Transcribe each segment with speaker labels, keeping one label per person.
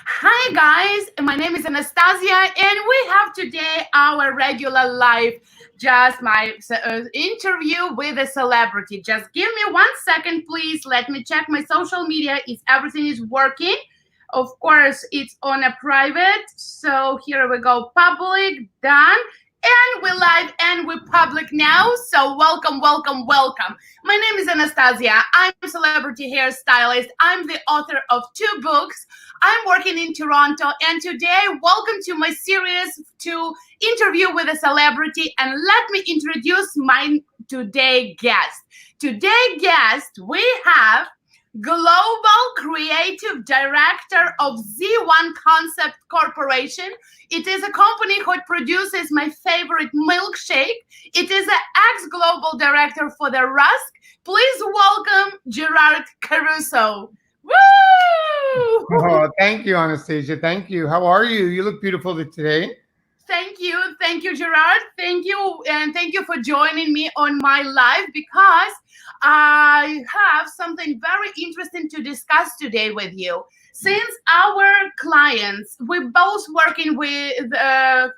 Speaker 1: Hi guys, my name is Anastasia, and we have today our regular live, just my interview with a celebrity. Just give me 1 second, please. Let me check my social media if everything is working. Of course, it's on a private. So here we go, public, done. And we're live and we're public now. So welcome, welcome, welcome. My name is Anastasia. I'm celebrity hairstylist. I'm the author of 2 books. I'm working in Toronto, and today, welcome to my series to interview with a celebrity. And let me introduce my today guest. Today guest, we have Global Creative Director of z.one Concept Corporation. It is a company who produces my favorite milkshake. It is an ex-global director for the Rusk. Please welcome Gerard Caruso. Woo!
Speaker 2: Oh, thank you, Anastasia. Thank you. How are you? You look beautiful today.
Speaker 1: Thank you, Gerard. Thank you, and thank you for joining me on my live because I have something very interesting to discuss today with you. Since our clients, we're both working with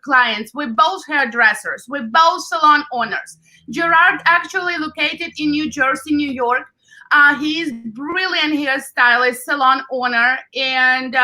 Speaker 1: clients, we're both hairdressers, we're both salon owners. Gerard actually located in New Jersey, New York. He's brilliant hairstylist, salon owner, and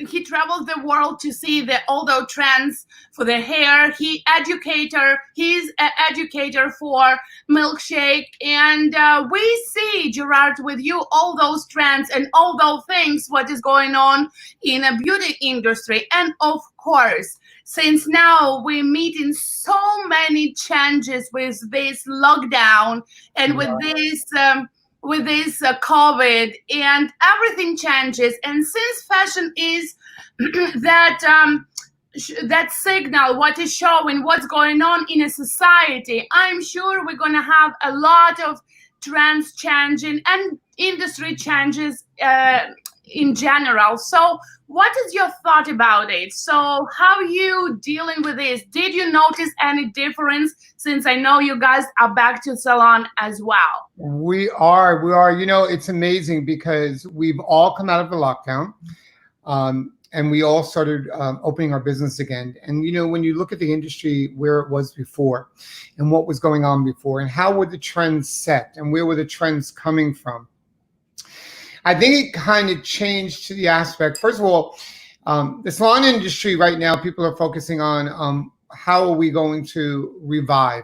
Speaker 1: he travels the world to see the all those trends for the hair. He's an educator for milkshake, and we see, Gerard, with you all those trends and all those things what is going on in a beauty industry. And of course, since now we're meeting so many changes with this lockdown and with this COVID, and everything changes. And since fashion is that signal, what is showing, what's going on in a society, I'm sure we're going to have a lot of trends changing and industry changes in general. So what is your thought about it? So how are you dealing with this? Did you notice any difference, since I know you guys are back to salon as well?
Speaker 2: We are. You know, it's amazing because we've all come out of the lockdown, and we all started opening our business again. And, you know, when you look at the industry where it was before and what was going on before and how were the trends set and where were the trends coming from, I think it kind of changed to the aspect. First of all, the salon industry right now, people are focusing on how are we going to revive?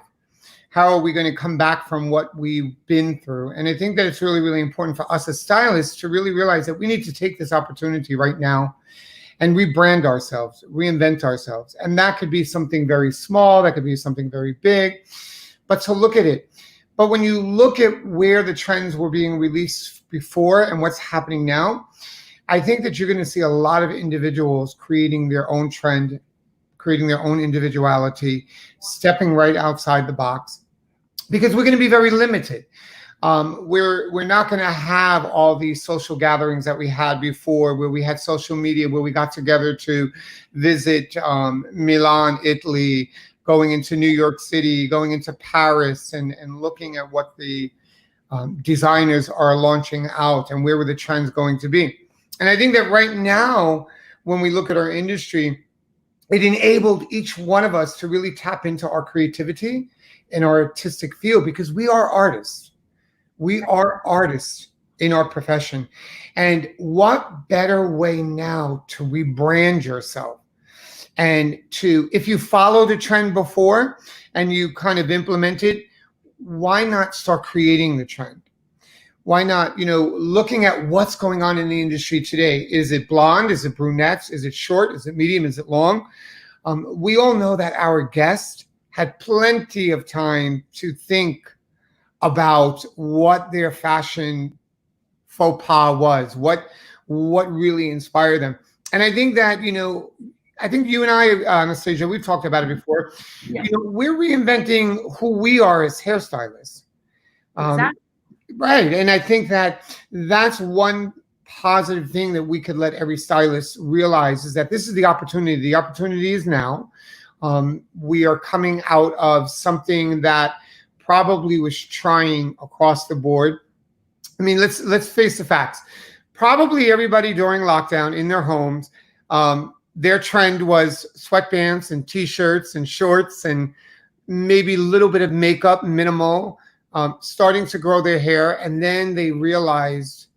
Speaker 2: How are we going to come back from what we've been through? And I think that it's really, really important for us as stylists to really realize that we need to take this opportunity right now and rebrand ourselves, reinvent ourselves. And that could be something very small, that could be something very big, but to look at it. But when you look at where the trends were being released before and what's happening now, I think that you're going to see a lot of individuals creating their own trend, creating their own individuality, stepping right outside the box, because we're going to be very limited. We're not going to have all these social gatherings that we had before, where we had social media, where we got together to visit Milan, Italy, going into New York City, going into Paris, and looking at what the designers are launching out and where were the trends going to be. And I think that right now, when we look at our industry, it enabled each one of us to really tap into our creativity and our artistic field, because we are artists. We are artists in our profession. And what better way now to rebrand yourself? And if you followed a trend before and you kind of implement it, why not start creating the trend? Why not, looking at what's going on in the industry today? Is it blonde? Is it brunettes? Is it short? Is it medium? Is it long? We all know that our guest had plenty of time to think about what their fashion faux pas was, what really inspired them. And I think that, I think you and I, Anastasia, we've talked about it before.
Speaker 1: Yeah.
Speaker 2: We're reinventing who we are as hairstylists.
Speaker 1: Exactly.
Speaker 2: Right. And I think that that's one positive thing that we could let every stylist realize, is that this is the opportunity. The opportunity is now. We are coming out of something that probably was trying across the board. I mean, let's face the facts. probably everybody during lockdown in their homes, their trend was sweatpants and t-shirts and shorts and maybe a little bit of makeup, minimal, starting to grow their hair. And then they realized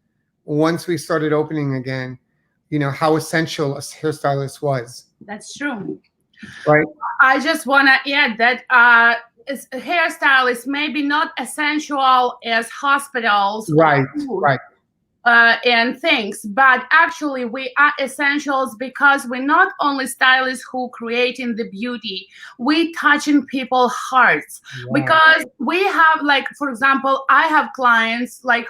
Speaker 2: once we started opening again, how essential a hairstylist was.
Speaker 1: That's true.
Speaker 2: Right.
Speaker 1: I just want to add that hairstylists maybe not essential as hospitals,
Speaker 2: Right. Right.
Speaker 1: And things, but actually we are essentials because we're not only stylists who creating the beauty, we touching people's hearts. Wow. Because we have, like, for example, I have clients like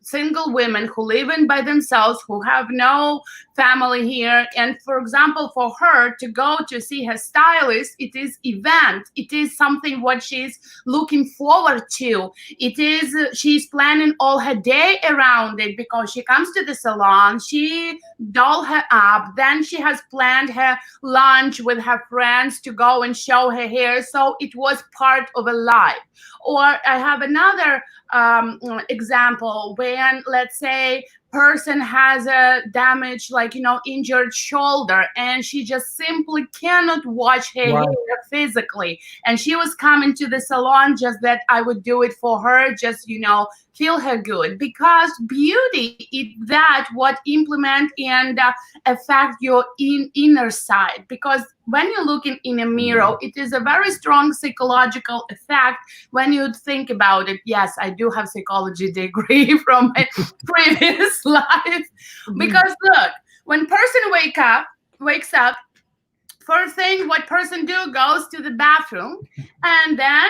Speaker 1: single women who live in by themselves, who have no family here, and for example, for her to go to see her stylist, it is event, it is something what she's looking forward to, it is she's planning all her day around it, because she comes to the salon, she doll her up, then she has planned her lunch with her friends to go and show her hair, so it was part of a life. Or I have another example, when, let's say, person has a damage, like, injured shoulder, and she just simply cannot wash her hair physically, and she was coming to the salon just that I would do it for her, just feel her good, because beauty is that what implement and affect your inner side. Because when you're looking in a mirror, it is a very strong psychological effect when you think about it. Yes, I do have psychology degree from my previous life. Because look, when person wakes up, first thing what person do, goes to the bathroom, and then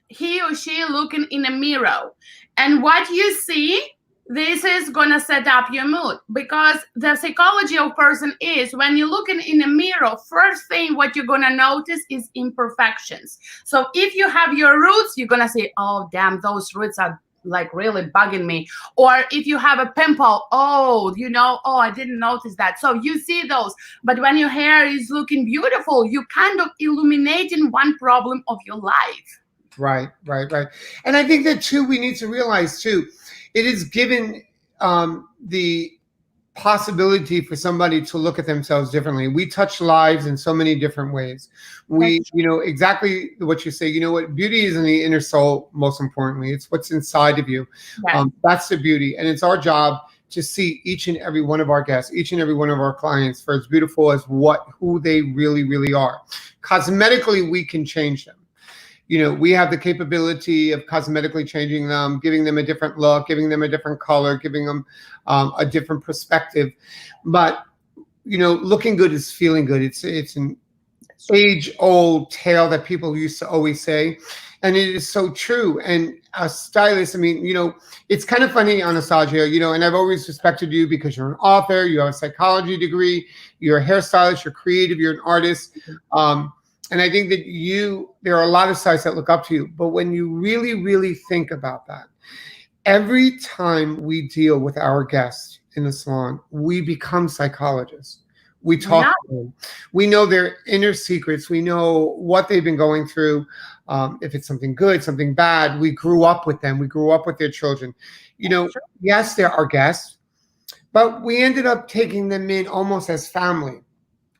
Speaker 1: he or she looking in a mirror. And what you see, this is gonna set up your mood, because the psychology of person is, when you're looking in a mirror, first thing what you're gonna notice is imperfections. So if you have your roots, you're gonna say, oh damn, those roots are like really bugging me. Or if you have a pimple, oh I didn't notice that. So you see those. But when your hair is looking beautiful, you kind of illuminating one problem of your life.
Speaker 2: Right. And I think that too, we need to realize too, it is given the possibility for somebody to look at themselves differently. We touch lives in so many different ways. We, exactly what you say, beauty is in the inner soul, most importantly. It's what's inside of you. Right. That's the beauty. And it's our job to see each and every one of our guests, each and every one of our clients for as beautiful as who they really, really are. Cosmetically, we can change them. We have the capability of cosmetically changing them, giving them a different look, giving them a different color, giving them a different perspective. But, looking good is feeling good. It's an age-old tale that people used to always say. And it is so true. And a stylist, it's kind of funny, Anastasia, and I've always respected you because you're an author, you have a psychology degree, you're a hairstylist, you're creative, you're an artist. And I think that there are a lot of stylists that look up to you. But when you really, really think about that, every time we deal with our guests in the salon, we become psychologists. We talk to them. We know their inner secrets. We know what they've been going through. If it's something good, something bad, we grew up with them. We grew up with their children. Yes, they're our guests, but we ended up taking them in almost as family.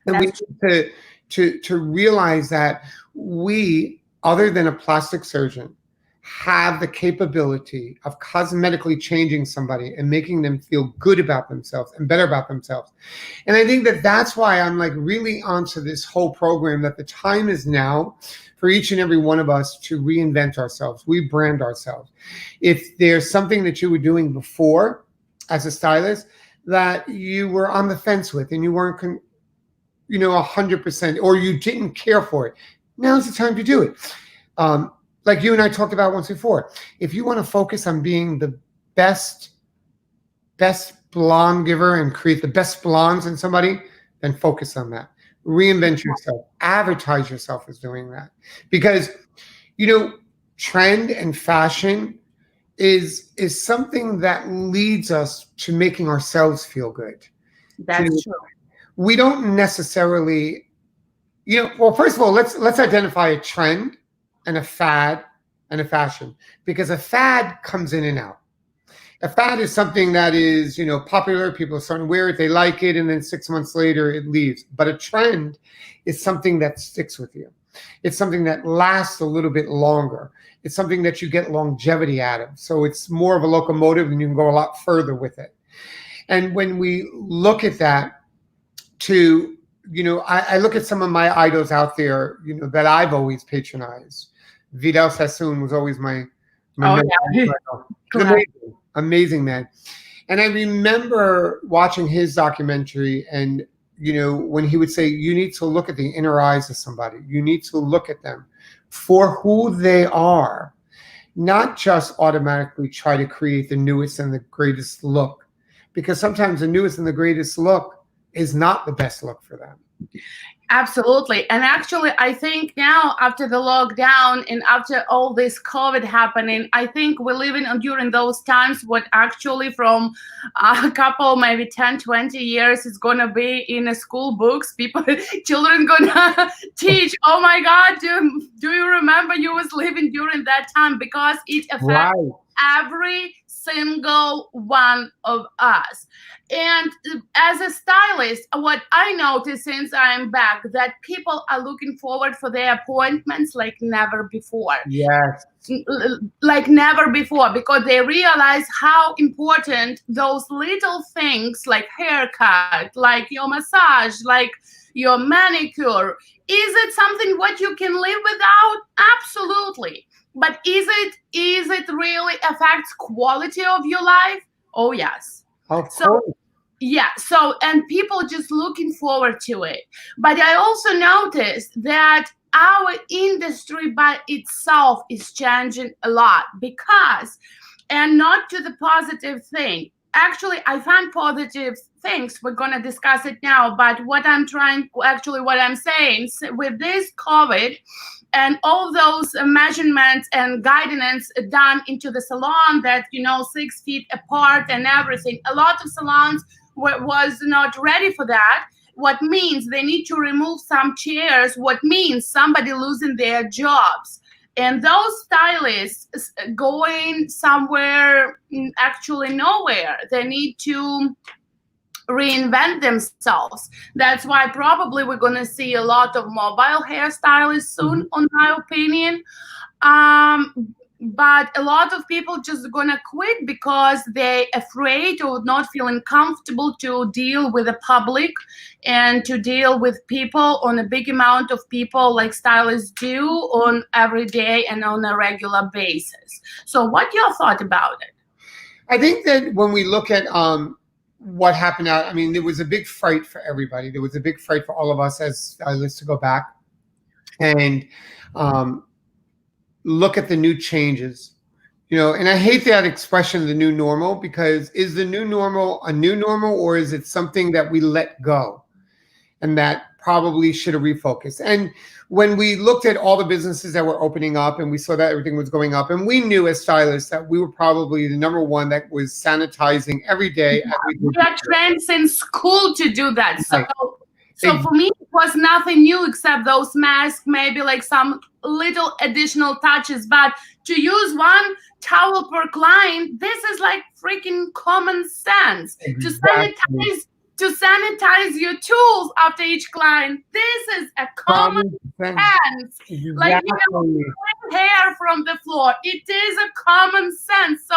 Speaker 2: And we need to realize that we, other than a plastic surgeon, have the capability of cosmetically changing somebody and making them feel good about themselves and better about themselves. And I think that that's why I'm like really onto this whole program, that the time is now for each and every one of us to reinvent ourselves, rebrand ourselves. If there's something that you were doing before as a stylist that you were on the fence with and you weren't 100%, or you didn't care for it, now's the time to do it. Like you and I talked about once before, if you want to focus on being the best blonde giver and create the best blondes in somebody, then focus on that. Reinvent yourself. Advertise yourself as doing that. Because, trend and fashion is something that leads us to making ourselves feel good.
Speaker 1: That's true.
Speaker 2: We don't necessarily, well, first of all, let's identify a trend and a fad and a fashion, because a fad comes in and out. A fad is something that is, popular. People are starting to wear it. They like it. And then 6 months later, it leaves. But a trend is something that sticks with you. It's something that lasts a little bit longer. It's something that you get longevity out of. So it's more of a locomotive and you can go a lot further with it. And when we look at that I look at some of my idols out there, that I've always patronized. Vidal Sassoon was always my amazing man. And I remember watching his documentary and, when he would say, you need to look at the inner eyes of somebody. You need to look at them for who they are, not just automatically try to create the newest and the greatest look, because sometimes the newest and the greatest look is not the best look for them.
Speaker 1: Absolutely. And actually, I think now after the lockdown and after all this COVID happening, I think we're living during those times what actually from a couple, maybe 10, 20 years is going to be in the school books. Children going to teach, oh my God, do you remember you was living during that time? Because it affects every single one of us. And as a stylist, what I noticed since I'm back, that people are looking forward for their appointments like never before.
Speaker 2: Yes.
Speaker 1: Like never before, because they realize how important those little things like haircut, like your massage, like your manicure, is it something what you can live without? Absolutely. But is it really affects quality of your life? Oh, yes.
Speaker 2: Of course.
Speaker 1: Yeah. So, and people just looking forward to it. But I also noticed that our industry by itself is changing a lot because, and not to the positive thing. Actually, I find positive things. We're going to discuss it now. But what I'm saying with this COVID, and all those measurements and guidance done into the salon that, 6 feet apart and everything. A lot of salons was not ready for that. What means they need to remove some chairs. What means somebody losing their jobs. And those stylists going somewhere, actually nowhere. They need to reinvent themselves. That's why probably we're going to see a lot of mobile hairstylists soon, in my opinion. But a lot of people just going to quit because they're afraid or not feeling comfortable to deal with the public and to deal with people on a big amount of people like stylists do on every day and on a regular basis. So what your thought about it?
Speaker 2: I think that when we look at what happened out, there was a big fright for everybody. There was a big fright for all of us as stylists to go back and look at the new changes, and I hate that expression, the new normal, because is the new normal a new normal, or is it something that we let go and that probably should have refocused? And when we looked at all the businesses that were opening up and we saw that everything was going up, and we knew as stylists that we were probably the number one that was sanitizing every day.
Speaker 1: We are trained since school to do that.
Speaker 2: Right.
Speaker 1: So for me, it was nothing new except those masks, maybe like some little additional touches. But to use one towel per client, this is like freaking common sense.
Speaker 2: Exactly.
Speaker 1: To sanitize your tools after each client, this is a common sense.
Speaker 2: Exactly.
Speaker 1: Like hair from the floor, it is a common sense. So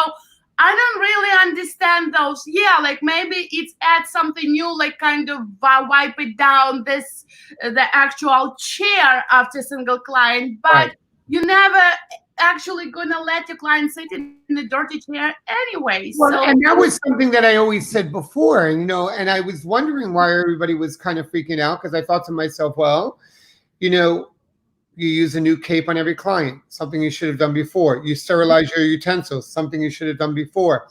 Speaker 1: I don't really understand those. Yeah, like maybe it's add something new, like kind of wipe it down the actual chair after single client, but you never actually gonna let your client sit in the dirty chair anyway.
Speaker 2: Well, and that was something that I always said before, and I was wondering why everybody was kind of freaking out, because I thought to myself, well, you use a new cape on every client, something you should have done before. You sterilize your utensils, something you should have done before.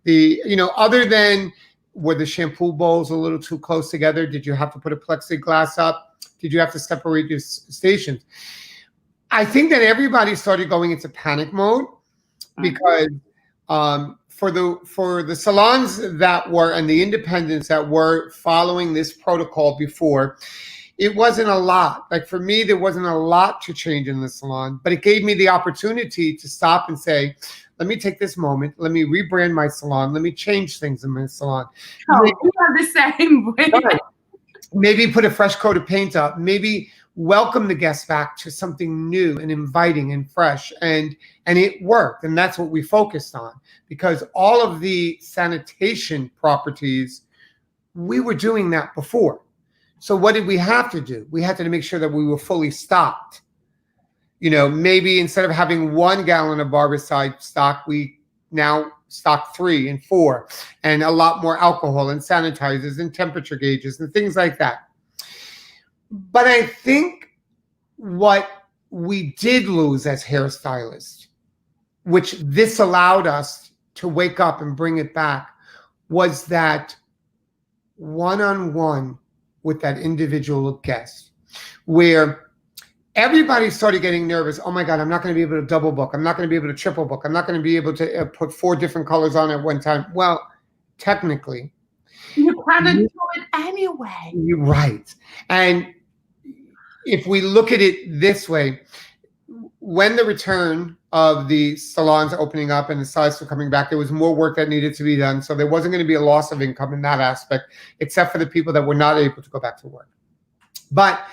Speaker 2: Other than, were the shampoo bowls a little too close together? Did you have to put a plexiglass up? Did you have to separate your stations? I think that everybody started going into panic mode because for the salons that were, and the independents that were following this protocol before, it wasn't a lot. Like for me, there wasn't a lot to change in the salon, but it gave me the opportunity to stop and say, let me take this moment. Let me rebrand my salon. Let me change things in my salon.
Speaker 1: Oh, we are the same way.
Speaker 2: Right. Maybe put a fresh coat of paint up. Maybe welcome the guests back to something new and inviting and fresh. And it worked. And that's what we focused on, because all of the sanitation properties, we were doing that before. So what did we have to do? We had to make sure that we were fully stocked. You know, maybe instead of having 1 gallon of barbicide stock, we now stock 3 and 4, and a lot more alcohol and sanitizers and temperature gauges and things like that. But I think what we did lose as hairstylists, which this allowed us to wake up and bring it back, was that one-on-one with that individual guest, where everybody started getting nervous. Oh my God, I'm not going to be able to double book. I'm not going to be able to triple book. I'm not going to be able to put 4 different colors on at one time. Well, technically,
Speaker 1: you cannot do it anyway.
Speaker 2: You're right. And if we look at it this way, when the return of the salons opening up and the stylists were coming back, there was more work that needed to be done. So there wasn't going to be a loss of income in that aspect, except for the people that were not able to go back to work. But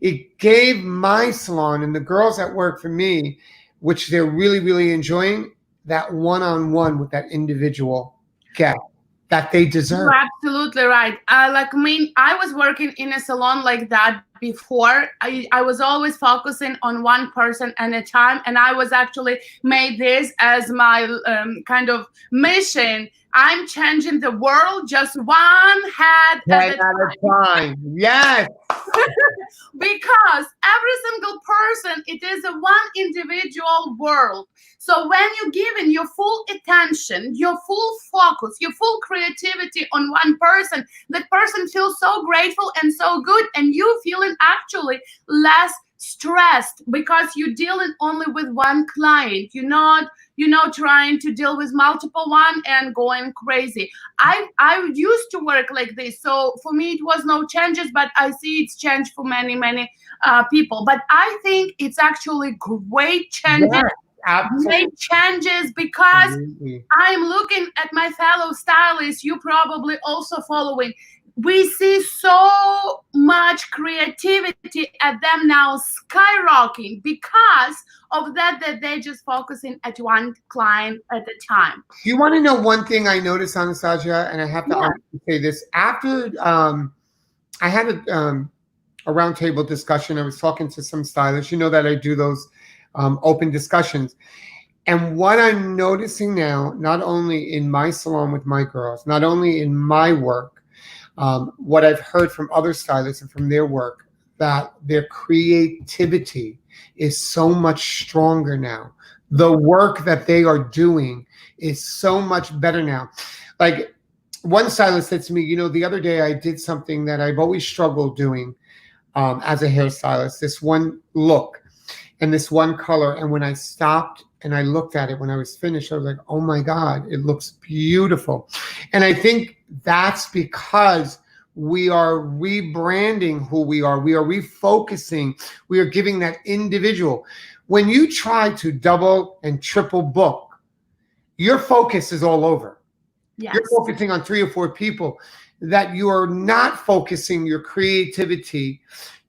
Speaker 2: it gave my salon and the girls that work for me, which they're really, really enjoying, that one-on-one with that individual guest that they deserve.
Speaker 1: You're absolutely right. Like me, I was working in a salon like that before. I was always focusing on one person at a time, and I was actually made this as my kind of mission. I'm changing the world just one head at a time.
Speaker 2: Yes.
Speaker 1: Because every single person, it is a one individual world. So when you're giving your full attention, your full focus, your full creativity on one person, that person feels so grateful and so good, and you feeling actually less stressed because you're dealing only with one client. You're not trying to deal with multiple one and going crazy. I used to work like this, so for me it was no changes, but I see it's changed for many people. But I think it's actually great changes.
Speaker 2: Yes,
Speaker 1: great changes, because I'm looking at my fellow stylists, you probably also following. We see so much creativity at them now skyrocketing because of that they're just focusing at one client at a time.
Speaker 2: You want to know one thing I noticed, Anastasia, and I have to honestly say this. After I had a roundtable discussion, I was talking to some stylists. You know that I do those open discussions. And what I'm noticing now, not only in my salon with my girls, not only in my work, what I've heard from other stylists and from their work, that their creativity is so much stronger now. The work that they are doing is so much better now. Like one stylist said to me, you know, the other day I did something that I've always struggled doing as a hairstylist, this one look and this one color. And when I stopped and I looked at it when I was finished, I was like, oh my God, it looks beautiful. And I think that's because we are rebranding who we are. We are refocusing. We are giving that individual. When you try to double and triple book, your focus is all over.
Speaker 1: Yes.
Speaker 2: You're focusing on 3 or 4 people, that you are not focusing your creativity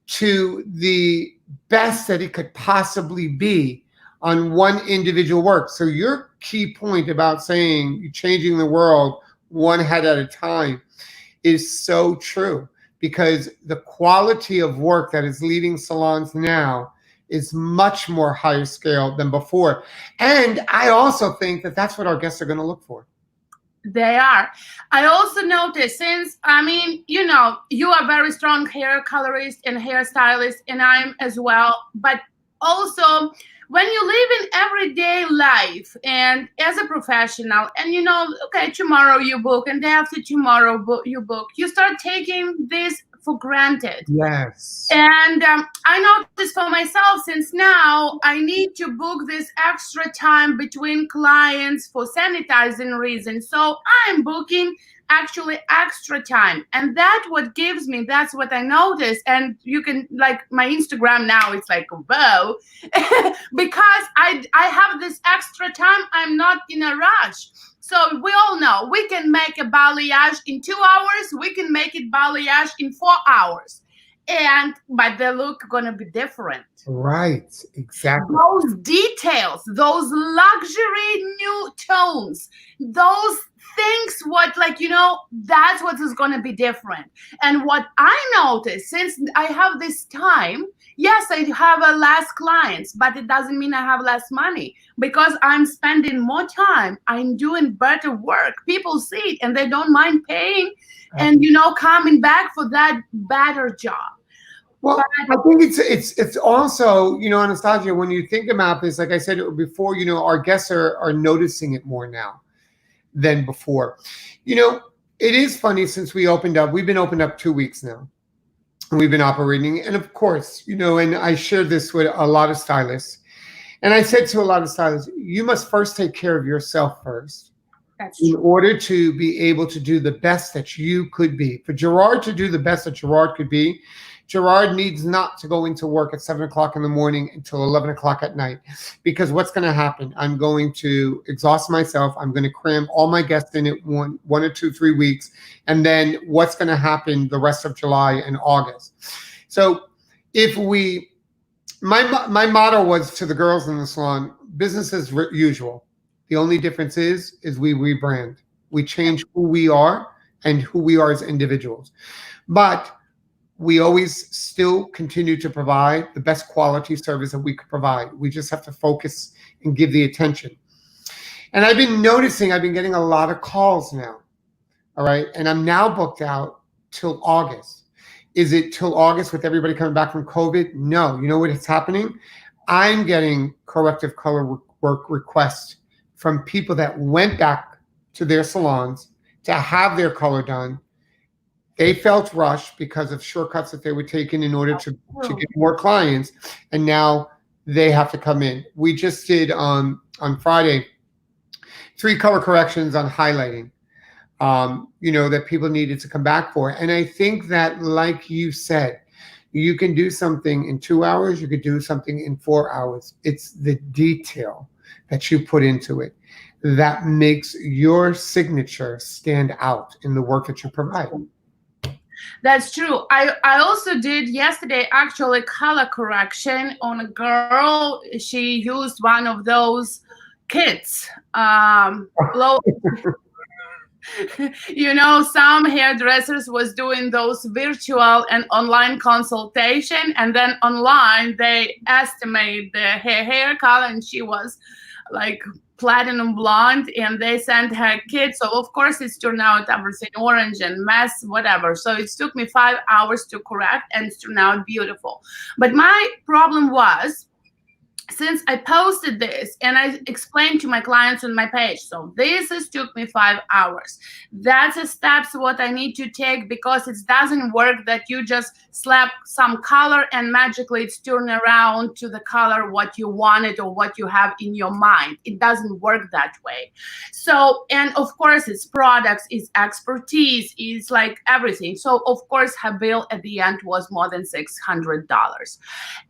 Speaker 2: to the best that it could possibly be on one individual work. So your key point about saying you're changing the world one head at a time is so true, because the quality of work that is leaving salons now is much more higher scale than before. And I also think that that's what our guests are going to look for.
Speaker 1: They are. I also noticed, since, I mean, you know, you are very strong hair colorist and hairstylist, and I'm as well. But also, when you live in everyday life and as a professional, and you know, okay, tomorrow you book, and day after tomorrow you book, you start taking this for granted.
Speaker 2: Yes.
Speaker 1: And I noticed for myself, since now I need to book this extra time between clients for sanitizing reasons. So I'm booking actually extra time, and that what gives me, that's what I notice. And you can, like, my Instagram now, it's like, whoa. Because I have this extra time, I'm not in a rush. So we all know we can make a balayage in 2 hours, we can make it balayage in 4 hours, and but the look gonna be different.
Speaker 2: Right, exactly.
Speaker 1: Those details, those luxury new tones, those things, what, like, that's what is going to be different. And what I noticed, since I have this time, yes, I have a less clients, but it doesn't mean I have less money, because I'm spending more time, I'm doing better work, people see it and they don't mind paying and coming back for that better job.
Speaker 2: Well, I think it's also, Anastasia, when you think about this, like I said before, our guests are noticing it more now than before. It is funny, since we've been opened up 2 weeks now, and we've been operating. And of course, and I shared this with a lot of stylists, and I said to a lot of stylists, you must first take care of yourself first.
Speaker 1: That's
Speaker 2: in
Speaker 1: true.
Speaker 2: order to be able to do the best that you could be. For Gerard to do the best that Gerard could be, Gerard needs not to go into work at 7 o'clock in the morning until 11 o'clock at night. Because what's going to happen? I'm going to exhaust myself. I'm going to cram all my guests in it one or 2, 3 weeks. And then what's going to happen the rest of July and August? So if my motto was to the girls in the salon, business as usual. The only difference is we rebrand. We change who we are and who we are as individuals. But we always still continue to provide the best quality service that we could provide. We just have to focus and give the attention. And I've been getting a lot of calls now. All right. And I'm now booked out till August. Is it till August with everybody coming back from COVID? No. You know what is happening? I'm getting corrective color work requests from people that went back to their salons to have their color done. They felt rushed because of shortcuts that they were taking in order to get more clients, and now they have to come in. We just did on Friday 3 color corrections on highlighting, that people needed to come back for. And I think that, like you said, you can do something in 2 hours, you could do something in 4 hours. It's the detail that you put into it that makes your signature stand out in the work that you provide.
Speaker 1: That's true. I also did yesterday actually color correction on a girl. She used one of those kits. Some hairdressers was doing those virtual and online consultation, and then online they estimate her hair color, and she was like platinum blonde, and they sent her kit. So of course it's turned out everything orange and mess, whatever. So it took me 5 hours to correct, and it's turned out beautiful. But my problem was, since I posted this and I explained to my clients on my page, so this took me 5 hours. That's the steps what I need to take, because it doesn't work that you just slap some color and magically it's turned around to the color what you wanted or what you have in your mind. It doesn't work that way. So, and of course it's products, it's expertise, it's like everything. So of course her bill at the end was more than $600.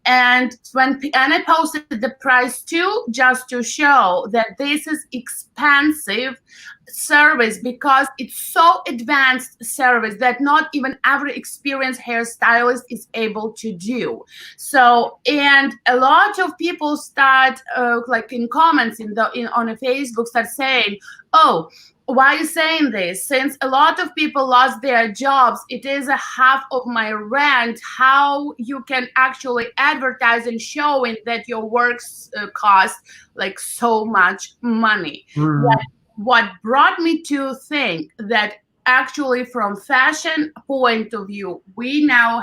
Speaker 1: And I posted the price too, just to show that this is expensive service, because it's so advanced service that not even every experienced hairstylist is able to do. So, and a lot of people start like in comments on a Facebook start saying, oh, why are you saying this? Since a lot of people lost their jobs, it is a half of my rent. How you can actually advertise and showing that your works cost like so much money. What brought me to think that actually from fashion point of view, we now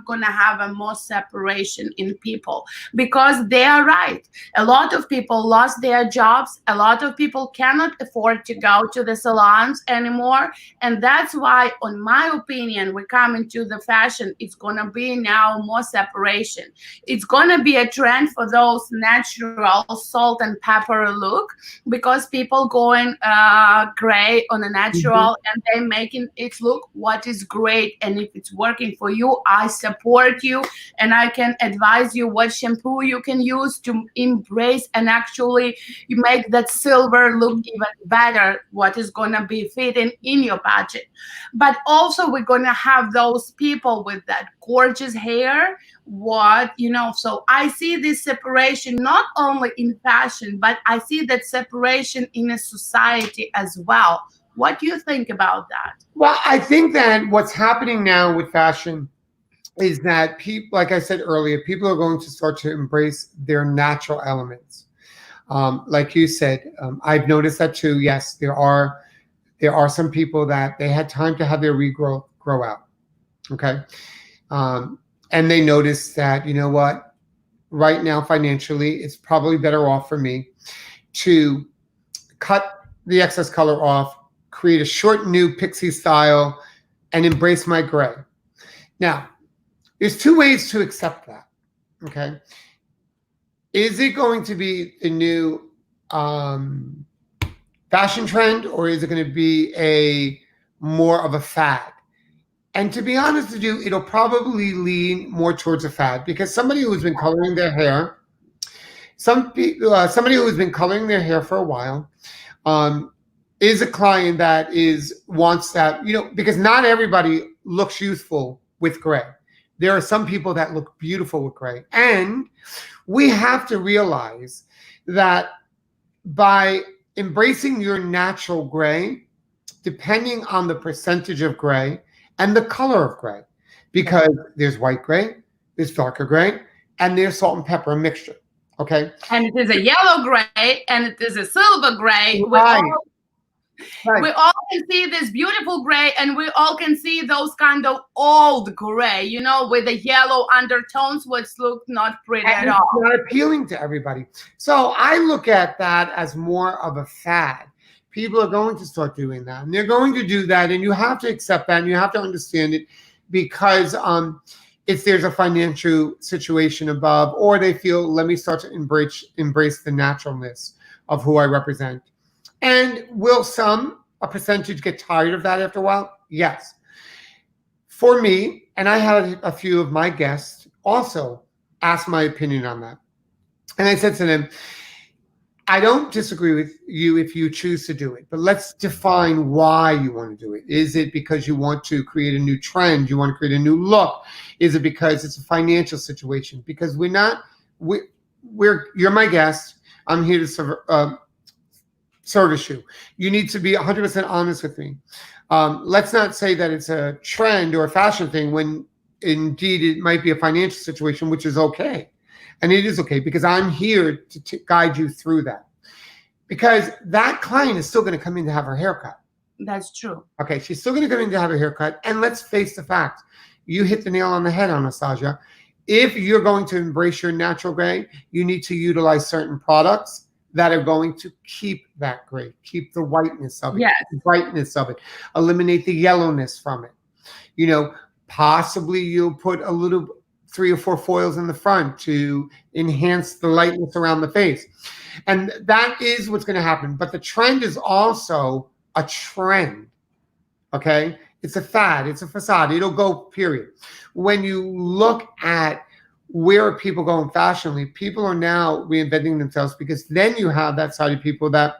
Speaker 1: gonna have a more separation in people, because they are right. A lot of people lost their jobs. A lot of people cannot afford to go to the salons anymore. And that's why, on my opinion, we come into the fashion, it's gonna be now more separation. It's gonna be a trend for those natural salt and pepper look, because people going gray on a natural and they making it look what is great. And if it's working for you, I support you, and I can advise you what shampoo you can use to embrace and actually you make that silver look even better, what is going to be fitting in your budget. But also we're going to have those people with that gorgeous hair, so I see this separation not only in fashion, but I see that separation in a society as well. What do you think about that?
Speaker 2: Well, I think that what's happening now with fashion is that people, like I said earlier, people are going to start to embrace their natural elements. Like you said, I've noticed that too. Yes, there are some people that they had time to have their regrow grow out. Okay. And they notice that, you know what, right now financially, it's probably better off for me to cut the excess color off, create a short new pixie style, and embrace my gray. Now, there's two ways to accept that. Okay. Is it going to be a new fashion trend, or is it going to be a more of a fad? And to be honest with you, it'll probably lean more towards a fad, because somebody who's been coloring their hair, somebody who's been coloring their hair for a while, is a client that wants that, because not everybody looks youthful with gray. There are some people that look beautiful with gray, and we have to realize that by embracing your natural gray, depending on the percentage of gray and the color of gray, because there's white gray, there's darker gray, and there's salt and pepper mixture. Okay.
Speaker 1: And it is a yellow gray and it is a silver gray.
Speaker 2: Right.
Speaker 1: We all can see this beautiful gray, and we all can see those kind of old gray, with the yellow undertones, which look not pretty at all.
Speaker 2: It's not appealing to everybody. So I look at that as more of a fad. People are going to start doing that, and they're going to do that, and you have to accept that, and you have to understand it, because if there's a financial situation above, or they feel, let me start to embrace the naturalness of who I represent. And will a percentage get tired of that after a while? Yes. For me, and I had a few of my guests also ask my opinion on that. And I said to them, I don't disagree with you if you choose to do it, but let's define why you want to do it. Is it because you want to create a new trend? You want to create a new look? Is it because it's a financial situation? Because you're my guest. I'm here to service you. You need to be 100% honest with me. Let's not say that it's a trend or a fashion thing when indeed it might be a financial situation, which is okay. And it is okay, because I'm here to guide you through that. Because that client is still going to come in to have her haircut.
Speaker 1: That's true.
Speaker 2: Okay, she's still going to come in to have a haircut. And let's face the fact, you hit the nail on the head, Anastasia. If you're going to embrace your natural gray, you need to utilize certain products that are going to keep that gray, keep the whiteness of it,
Speaker 1: yes,
Speaker 2: the brightness of it, eliminate the yellowness from it. Possibly you'll put a little 3 or 4 foils in the front to enhance the lightness around the face. And that is what's going to happen. But the trend is also a trend. Okay? It's a fad. It's a facade. It'll go, period. When you look at where are people going fashionably, people are now reinventing themselves, because then you have that side of people that,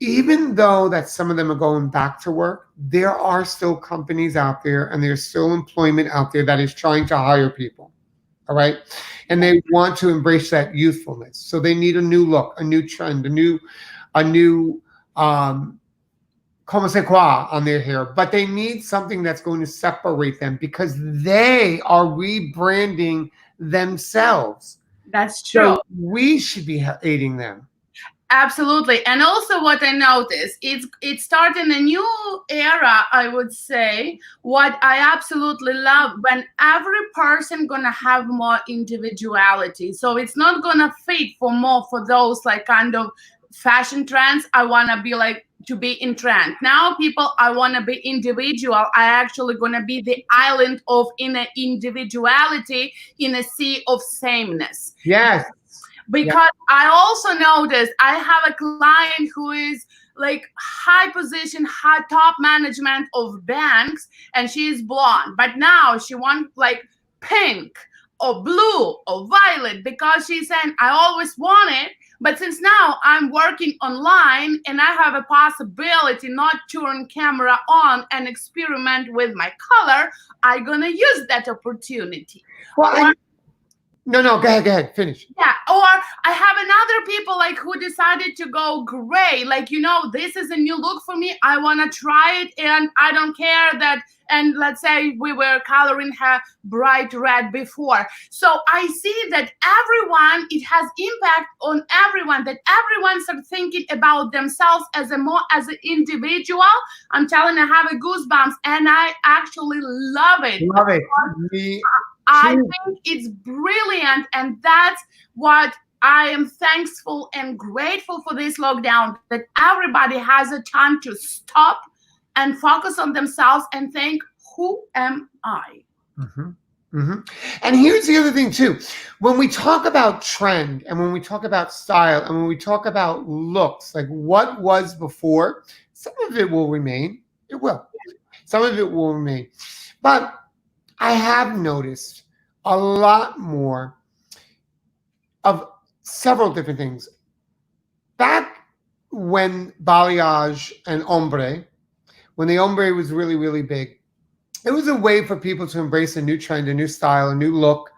Speaker 2: even though that some of them are going back to work, there are still companies out there, and there's still employment out there that is trying to hire people. All right. And they want to embrace that youthfulness. So they need a new look, a new trend, a new comment c'est quoi on their hair, but they need something that's going to separate them, because they are rebranding themselves.
Speaker 1: That's true.
Speaker 2: So we should be aiding them.
Speaker 1: Absolutely. And also what I noticed, it's starting a new era, I would say. What I absolutely love, when every person gonna have more individuality. So it's not gonna fit for those like kind of fashion trends. I wanna be like to be in trend. Now people, I wanna be individual. I actually gonna be the island of inner individuality in a sea of sameness.
Speaker 2: Yes.
Speaker 1: Because I also noticed I have a client who is like high position, high top management of banks, and she is blonde. But now she wants like pink or blue or violet because she's saying, I always want it. But since now I'm working online and I have a possibility not turn camera on and experiment with my color, I'm gonna use that opportunity.
Speaker 2: Well, no, go ahead, finish.
Speaker 1: Yeah, or I have another people like who decided to go gray, like, this is a new look for me. I want to try it, and I don't care that. And let's say we were coloring her bright red before. So I see that everyone, it has impact on everyone, that everyone start thinking about themselves as an individual. I'm telling you, I have a goosebumps, and I actually love it.
Speaker 2: Love it.
Speaker 1: I think it's brilliant, and that's what I am thankful and grateful for this lockdown, that everybody has a time to stop and focus on themselves and think, who am I?
Speaker 2: Mm-hmm. Mm-hmm. And here's the other thing too. When we talk about trend and when we talk about style and when we talk about looks, like what was before, some of it will remain. It will. Some of it will remain. But I have noticed a lot more of several different things. Back when balayage and ombre, when the ombre was really, really big, it was a way for people to embrace a new trend, a new style, a new look.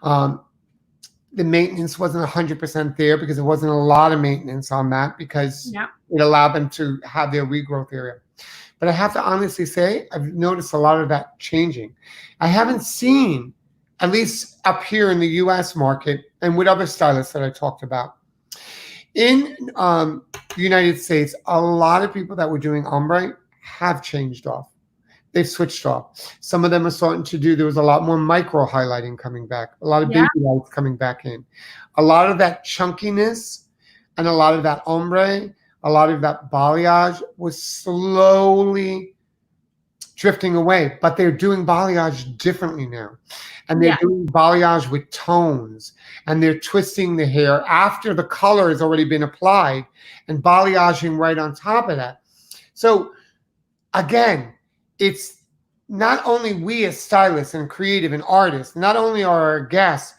Speaker 2: The maintenance wasn't 100% there because there wasn't a lot of maintenance on that because it allowed them to have their regrowth area. But I have to honestly say, I've noticed a lot of that changing. I haven't seen, at least up here in the US market and with other stylists that I talked about, in the United States, a lot of people that were doing ombre have changed off. They've switched off. Some of them are starting to do, there was a lot more micro highlighting coming back, a lot of baby lights coming back in. A lot of that chunkiness and a lot of that ombre, a lot of that balayage was slowly drifting away, but they're doing balayage differently now. And they're doing balayage with tones, and they're twisting the hair after the color has already been applied and balayaging right on top of that. So again, it's not only we as stylists and creative and artists, not only are our guests,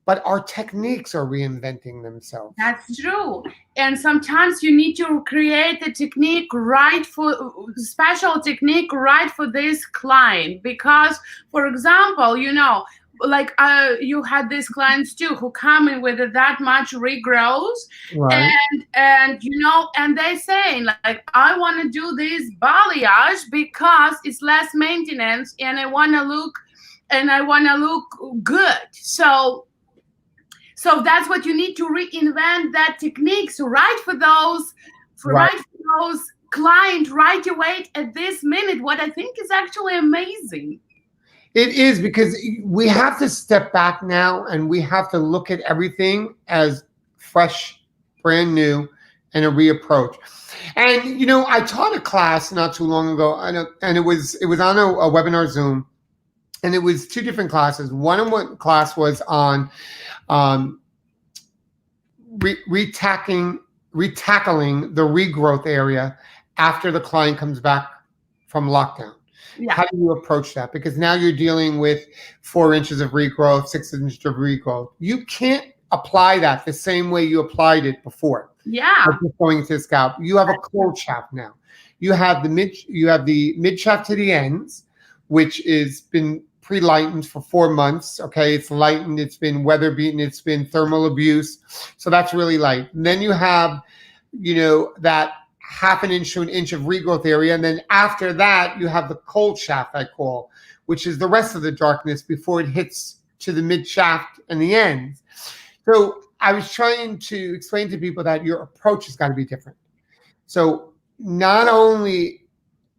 Speaker 2: but our techniques are reinventing themselves.
Speaker 1: That's true. And sometimes you need to create a technique special technique right for this client. Because, for example, like you had these clients too who come in with that much regrowth,
Speaker 2: right.
Speaker 1: and they say like, I want to do this balayage because it's less maintenance and I want to look good. So that's what you need to reinvent that techniques right for those clients right away at this minute. What I think is actually amazing.
Speaker 2: It is, because we have to step back now and we have to look at everything as fresh, brand new, and a reapproach. And I taught a class not too long ago, and it was on a webinar Zoom, and it was two different classes. One class was on retackling the regrowth area after the client comes back from lockdown. Yeah. How do you approach that? Because now you're dealing with 4 inches of regrowth, 6 inches of regrowth. You can't apply that the same way you applied it before.
Speaker 1: Yeah.
Speaker 2: Just going to the scalp. You have a cold shaft now. You have the mid shaft to the ends, which is been pre-lightened for 4 months. Okay, it's lightened, it's been weather beaten, it's been thermal abuse. So that's really light. And then you have, that half an inch to an inch of regrowth area. And then after that, you have the cold shaft, I call, which is the rest of the darkness before it hits to the mid shaft and the ends. So I was trying to explain to people that your approach has got to be different. So not only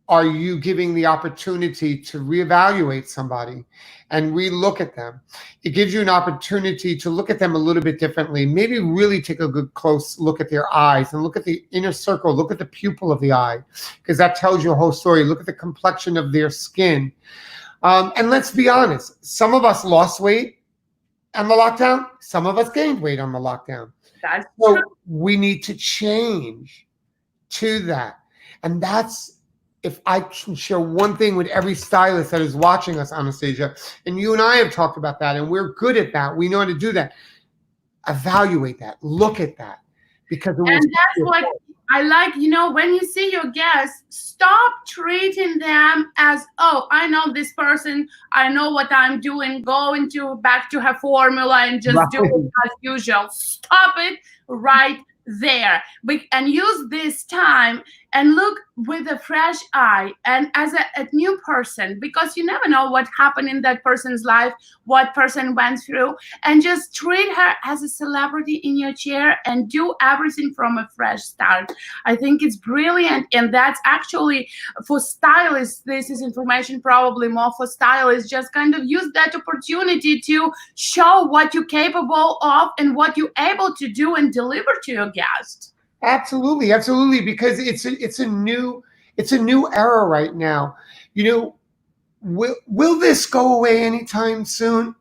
Speaker 2: are you giving the opportunity to reevaluate somebody and relook at them, it gives you an opportunity to look at them a little bit differently, maybe really take a good close look at their eyes and look at the inner circle, look at the pupil of the eye, because that tells you a whole story. Look at the complexion of their skin. And let's be honest, some of us lost weight on the lockdown, some of us gained weight on the lockdown.
Speaker 1: That's
Speaker 2: so
Speaker 1: true.
Speaker 2: We need to change to that. And that's, if I can share one thing with every stylist that is watching us, Anastasia, and you and I have talked about that, and we're good at that. We know how to do that. Evaluate that. Look at that. Because it will.
Speaker 1: And that's what I like, when you see your guests, stop treating them as, oh, I know this person, I know what I'm doing, go back to her formula and just do it as usual. Stop it right there. And use this time and look with a fresh eye and as a new person, because you never know what happened in that person's life, what person went through, and just treat her as a celebrity in your chair and do everything from a fresh start. I think it's brilliant, and that's actually for stylists. This is information probably more for stylists. Just kind of use that opportunity to show what you're capable of and what you're able to do and deliver to your guests.
Speaker 2: Absolutely, absolutely, because it's a new era right now. Will this go away anytime soon?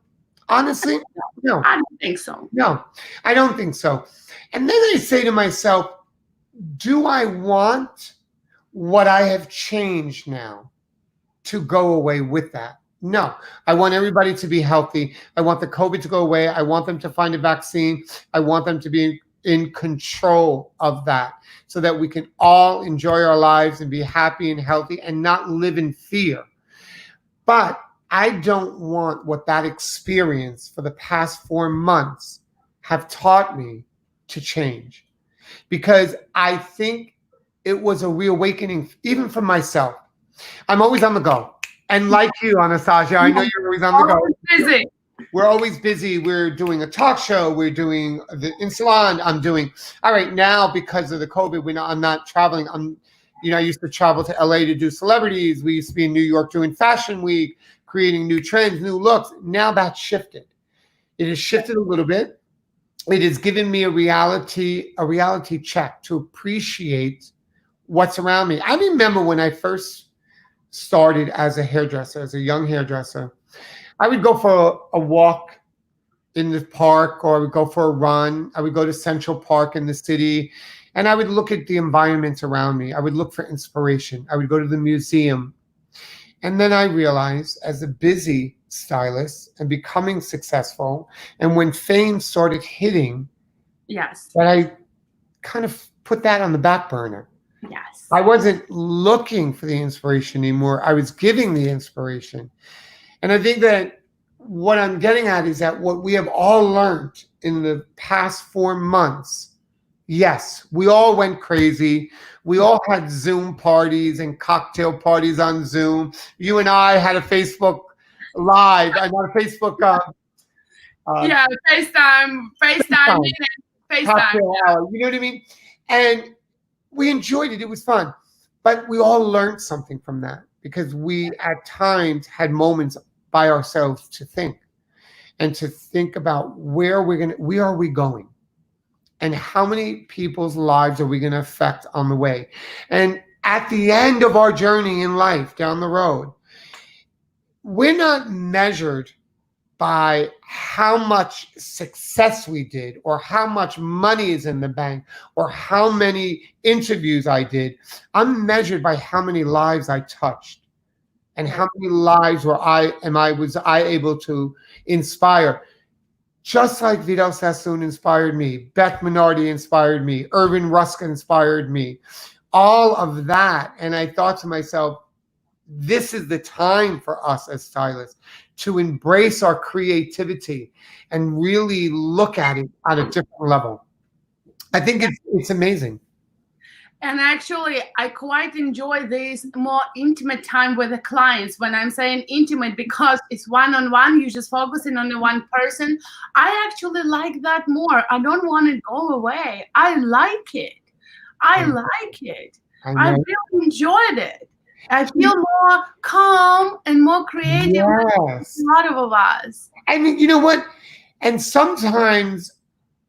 Speaker 2: Honestly, no.
Speaker 1: I don't think so.
Speaker 2: No, I don't think so. And then I say to myself, do I want what I have changed now to go away with that? No, I want everybody to be healthy. I want the COVID to go away. I want them to find a vaccine. I want them to be in control of that so that we can all enjoy our lives and be happy and healthy and not live in fear. But I don't want what that experience for the past 4 months have taught me to change, because I think it was a reawakening, even for myself. I'm always on the go. And like you, Anastasia, I know you're always on the go.
Speaker 1: Busy.
Speaker 2: We're always busy. We're doing a talk show. We're doing in salon. I'm doing, all right, now because of the COVID, I'm not traveling. I used to travel to LA to do celebrities. We used to be in New York doing Fashion Week, creating new trends, new looks. Now that's shifted. It has shifted a little bit. It has given me a reality check to appreciate what's around me. I remember when I first started as a hairdresser, as a young hairdresser, I would go for a walk in the park, or I would go for a run. I would go to Central Park in the city, and I would look at the environment around me. I would look for inspiration. I would go to the museum. And then I realized, as a busy stylist and becoming successful, and when fame started hitting,
Speaker 1: yes,
Speaker 2: that I kind of put that on the back burner.
Speaker 1: Yes.
Speaker 2: I wasn't looking for the inspiration anymore. I was giving the inspiration. And I think that what I'm getting at is that what we have all learned in the past 4 months, yes, we all went crazy. We all had Zoom parties and cocktail parties on Zoom. You and I had a Facebook Live. I know Facebook.
Speaker 1: FaceTime.
Speaker 2: Cocktail hour. You know what I mean? And we enjoyed it. It was fun. But we all learned something from that, because we at times had moments by ourselves to think about where are we going, and how many people's lives are we going to affect on the way. And at the end of our journey in life down the road, we're not measured by how much success we did, or how much money is in the bank, or how many interviews I did. I'm measured by how many lives I touched, and how many lives was I able to inspire. Just like Vidal Sassoon inspired me, Beth Minardi inspired me, Irvin Rusk inspired me, all of that. And I thought to myself, this is the time for us as stylists to embrace our creativity and really look at it at a different level. I think it's amazing.
Speaker 1: And actually, I quite enjoy this more intimate time with the clients. When I'm saying intimate, because it's one-on-one, you're just focusing on the one person. I actually like that more. I don't want it to go away. I like it. I really enjoyed it. I feel more calm and more creative.
Speaker 2: Yes.
Speaker 1: A lot of us.
Speaker 2: I mean, you know what? And sometimes,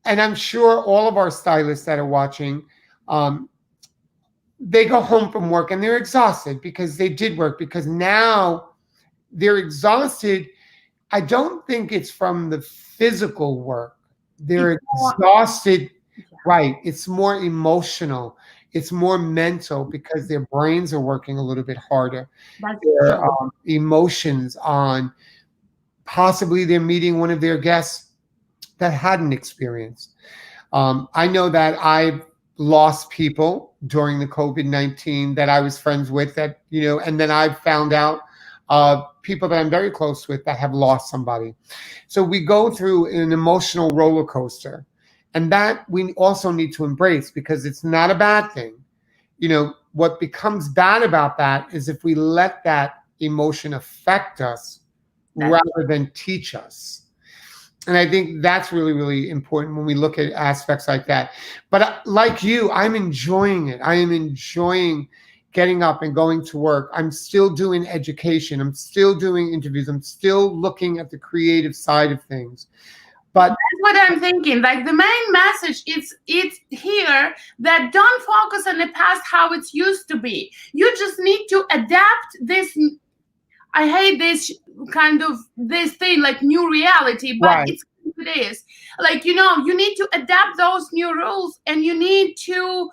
Speaker 2: and I'm sure all of our stylists that are watching, they go home from work and they're exhausted because they did work, because now they're exhausted. I don't think it's from the physical work. They're exhausted. Right. It's more emotional. It's more mental because their brains are working a little bit harder.
Speaker 1: That's
Speaker 2: Their
Speaker 1: true.
Speaker 2: emotions on possibly they're meeting one of their guests that hadn't experienced. I know that I've lost people during the COVID-19 that I was friends with that, and then I've found out people that I'm very close with that have lost somebody. So we go through an emotional roller coaster. And that we also need to embrace because it's not a bad thing. What becomes bad about that is if we let that emotion affect us
Speaker 1: That's
Speaker 2: rather than teach us. And I think that's really, really important when we look at aspects like that. But like you, I'm enjoying it. I am enjoying getting up and going to work. I'm still doing education. I'm still doing interviews. I'm still looking at the creative side of things. But
Speaker 1: what I'm thinking. Like the main message is it's here that don't focus on the past how it used to be. You just need to adapt this. I hate this kind of this thing like new reality, but
Speaker 2: right.
Speaker 1: it is like you need to adapt those new rules and you need to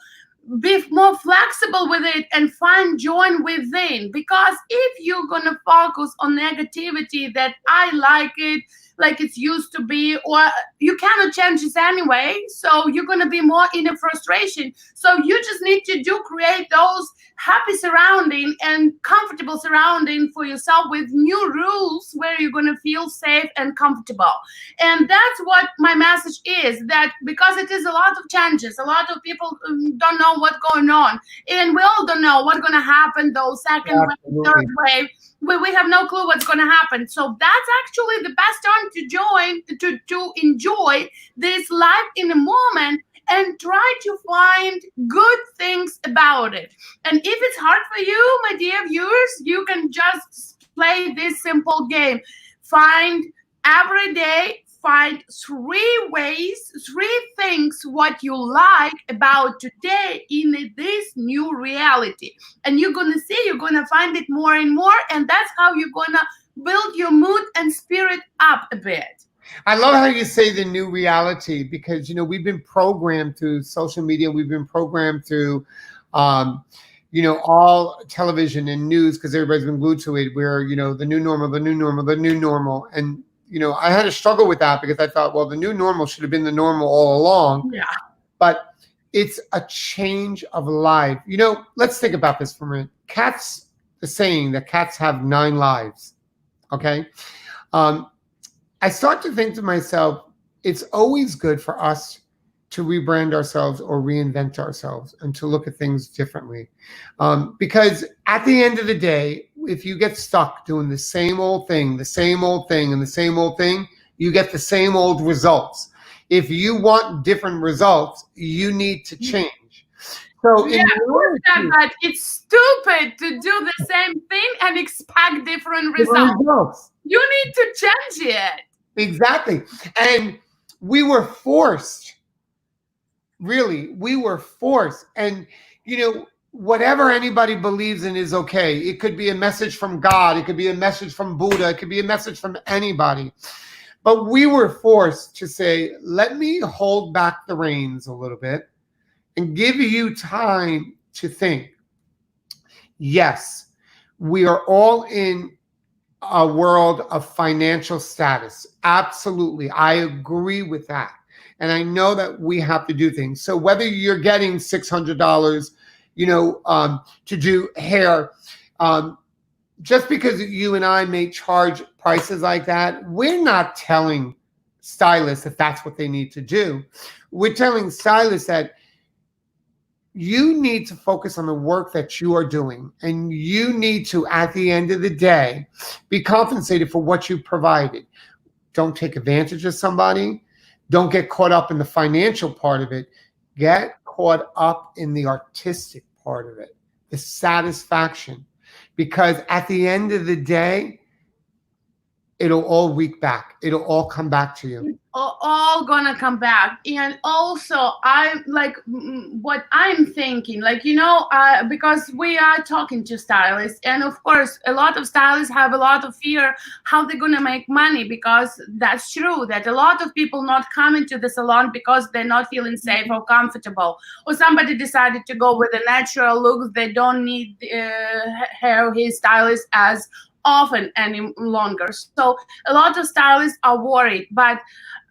Speaker 1: be more flexible with it and find joy within, because if you're gonna focus on negativity that I like it like it's used to be, or you cannot change this anyway, so you're gonna be more in a frustration. So you just need to create those happy surrounding and comfortable surrounding for yourself with new rules where you're gonna feel safe and comfortable. And that's what my message is, that because it is a lot of changes, a lot of people don't know what's going on, and we all don't know what's going to happen, though second wave, third wave, we have no clue what's going to happen. So that's actually the best time to enjoy this life in a moment and try to find good things about it. And if it's hard for you, my dear viewers, you can just play this simple game. Find every day, find 3 ways, 3 things what you like about today in this new reality. And you're going to see, you're going to find it more and more. And that's how you're going to build your mood and spirit up a bit.
Speaker 2: I love how you say the new reality, because, we've been programmed through social media. We've been programmed through, all television and news, because everybody's been glued to it, where, the new normal, the new normal, the new normal. And, I had to struggle with that because I thought, well, the new normal should have been the normal all along.
Speaker 1: Yeah.
Speaker 2: But it's a change of life. Let's think about this for a minute. The saying that cats have 9 lives. Okay. I start to think to myself, it's always good for us to rebrand ourselves or reinvent ourselves and to look at things differently. Because at the end of the day, if you get stuck doing the same old thing, and the same old thing, you get the same old results. If you want different results, you need to change. So
Speaker 1: but it's stupid to do the same thing and expect different results. You need to change it.
Speaker 2: Exactly. And we were forced. Really, we were forced. And, whatever anybody believes in is okay. It could be a message from God. It could be a message from Buddha. It could be a message from anybody. But we were forced to say, let me hold back the reins a little bit and give you time to think. Yes, we are all in a world of financial status. Absolutely. I agree with that. And I know that we have to do things. So whether you're getting $600, to do hair, just because you and I may charge prices like that, we're not telling stylists that that's what they need to do. We're telling stylists that you need to focus on the work that you are doing, and you need to, at the end of the day, be compensated for what you provided. Don't take advantage of somebody. Don't get caught up in the financial part of it. Get caught up in the artistic part of it, the satisfaction. Because at the end of the day, it'll all reek back. It'll all come back to you.
Speaker 1: All gonna come back. And also I'm like, what I'm thinking, like, because we are talking to stylists, and of course a lot of stylists have a lot of fear how they're gonna make money, because that's true that a lot of people not coming to the salon because they're not feeling safe or comfortable, or somebody decided to go with a natural look. They don't need hair stylist as often any longer. So a lot of stylists are worried. But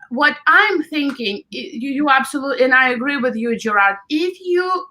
Speaker 1: what I'm thinking, you absolutely, and I agree with you, Gerard. If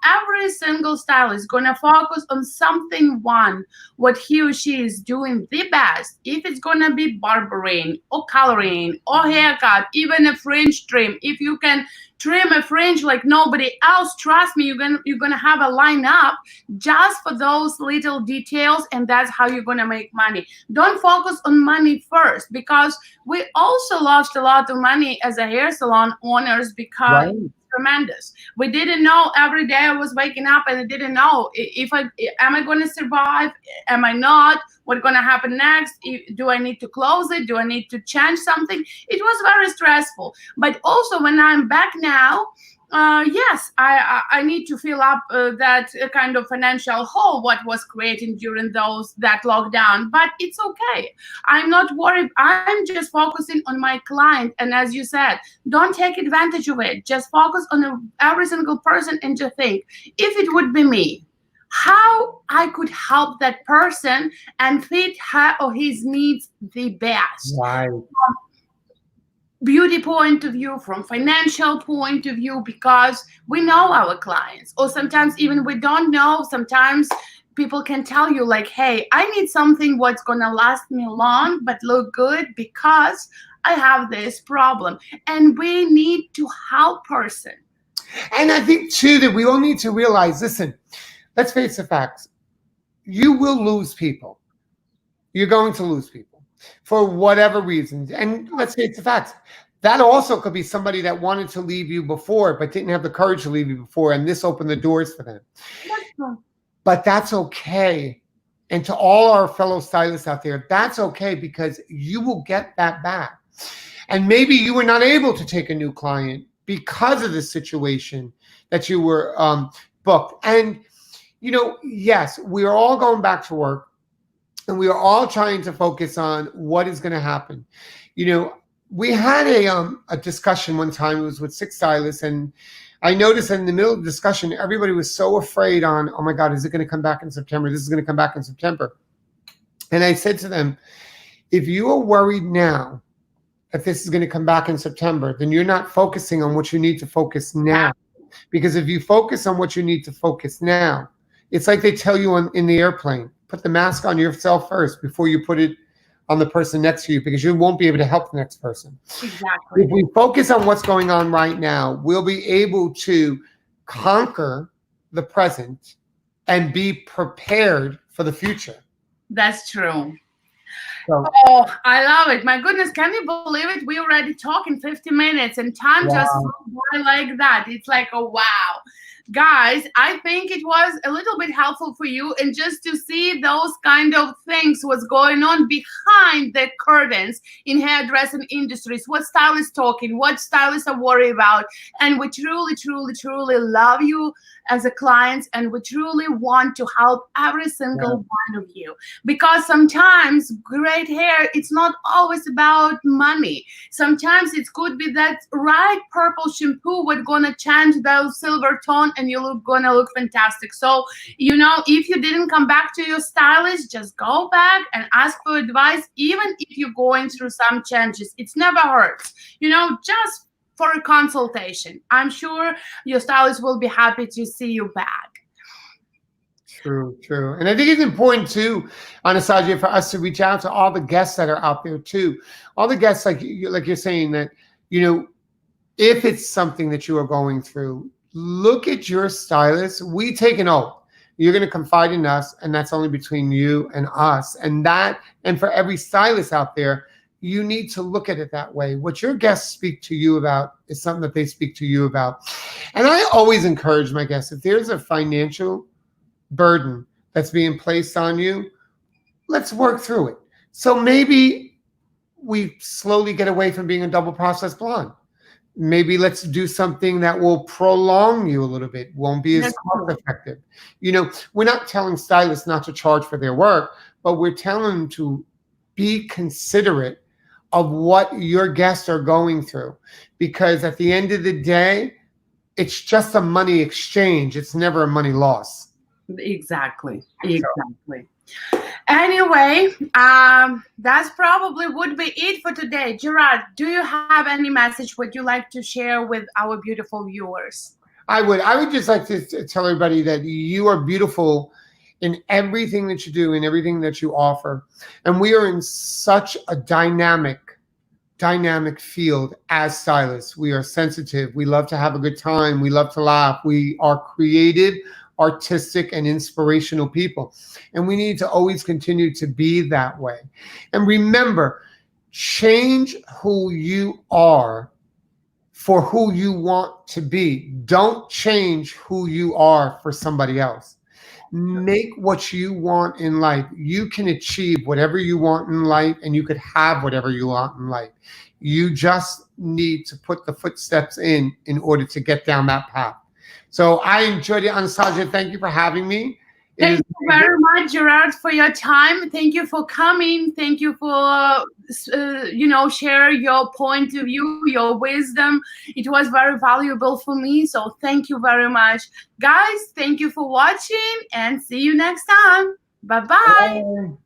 Speaker 1: every single stylist is gonna focus on something one, what he or she is doing the best, if it's gonna be barbering or coloring or haircut, even a fringe trim, if you can trim a fringe like nobody else, trust me, you're gonna have a lineup just for those little details, and that's how you're gonna make money. Don't focus on money first, because we also lost a lot of money as a hair salon owners because tremendous. We didn't know. Every day I was waking up and I didn't know if am I going to survive? Am I not? What's going to happen next? Do I need to close it? Do I need to change something? It was very stressful. But also when I'm back now, yes, I need to fill up that kind of financial hole what was created during that lockdown. But it's okay. I'm not worried. I'm just focusing on my client. And as you said, don't take advantage of it. Just focus on every single person and just think, if it would be me, how I could help that person and fit her or his needs the best.
Speaker 2: Right.
Speaker 1: Beauty point of view, from financial point of view, because we know our clients, or sometimes even we don't know. Sometimes people can tell you like, hey, I need something what's gonna last me long but look good because I have this problem, and we need to help person.
Speaker 2: And I think too that we all need to realize, listen, let's face the facts. You will lose people. You're going to lose people for whatever reasons. And let's face the facts. That also could be somebody that wanted to leave you before, but didn't have the courage to leave you before. And this opened the doors for them. But that's okay. And to all our fellow stylists out there, that's okay, because you will get that back. And maybe you were not able to take a new client because of the situation that you were booked. And, yes, we are all going back to work, and we are all trying to focus on what is going to happen. We had a discussion one time. It was with 6 stylists, and I noticed in the middle of the discussion, everybody was so afraid on, oh my God, is it going to come back in September? This is going to come back in September. And I said to them, if you are worried now that this is going to come back in September, then you're not focusing on what you need to focus now. Because if you focus on what you need to focus now, it's like they tell you in the airplane, put the mask on yourself first before you put it on the person next to you, because you won't be able to help the next person.
Speaker 1: Exactly.
Speaker 2: If we focus on what's going on right now, we'll be able to conquer the present and be prepared for the future.
Speaker 1: That's true.
Speaker 2: So,
Speaker 1: oh, I love it. My goodness, can you believe it? We already talking 50 minutes and time just flew by like that. It's like, oh, wow. Guys, I think it was a little bit helpful for you, and just to see those kind of things, what's going on behind the curtains in hairdressing industries, what stylists talking, what stylists are worried about. And we truly, truly, truly love you as a client, and we truly want to help every single one of you, because sometimes great hair, it's not always about money. Sometimes it could be that right purple shampoo what's gonna change those silver tone, and you're gonna look fantastic. So, if you didn't come back to your stylist, just go back and ask for advice, even if you're going through some changes. It's never hurts, just for a consultation. I'm sure your stylist will be happy to see you back.
Speaker 2: True. And I think it's important too, Anastasia, for us to reach out to all the guests that are out there too. All the guests, like you're saying, that, if it's something that you are going through, look at your stylist. We take an oath. You're going to confide in us, and that's only between you and us. And for every stylist out there, you need to look at it that way. What your guests speak to you about is something that they speak to you about. And I always encourage my guests, if there's a financial burden that's being placed on you, let's work through it. So maybe we slowly get away from being a double processed blonde. Maybe let's do something that will prolong you a little bit, won't be as
Speaker 1: That's
Speaker 2: cost
Speaker 1: true.
Speaker 2: effective. We're not telling stylists not to charge for their work, but we're telling them to be considerate of what your guests are going through. Because at the end of the day, it's just a money exchange. It's never a money loss.
Speaker 1: Exactly.
Speaker 2: So,
Speaker 1: Exactly. Anyway, that's probably would be it for today. Gerard, do you have any message would you like to share with our beautiful viewers?
Speaker 2: I would just like to tell everybody that you are beautiful in everything that you do, in everything that you offer. And we are in such a dynamic field as stylists. We are sensitive. We love to have a good time. We love to laugh. We are creative, artistic, and inspirational people. And we need to always continue to be that way. And remember, change who you are for who you want to be. Don't change who you are for somebody else. Make what you want in life. You can achieve whatever you want in life, and you could have whatever you want in life. You just need to put the footsteps in order to get down that path. So I enjoyed it, Anastasia. Thank you for having me. It
Speaker 1: Thank
Speaker 2: is
Speaker 1: you very much, Gerard, for your time. Thank you for coming. Thank you for, share your point of view, your wisdom. It was very valuable for me. So thank you very much. Guys, thank you for watching and see you next time. Bye-bye.
Speaker 2: Bye.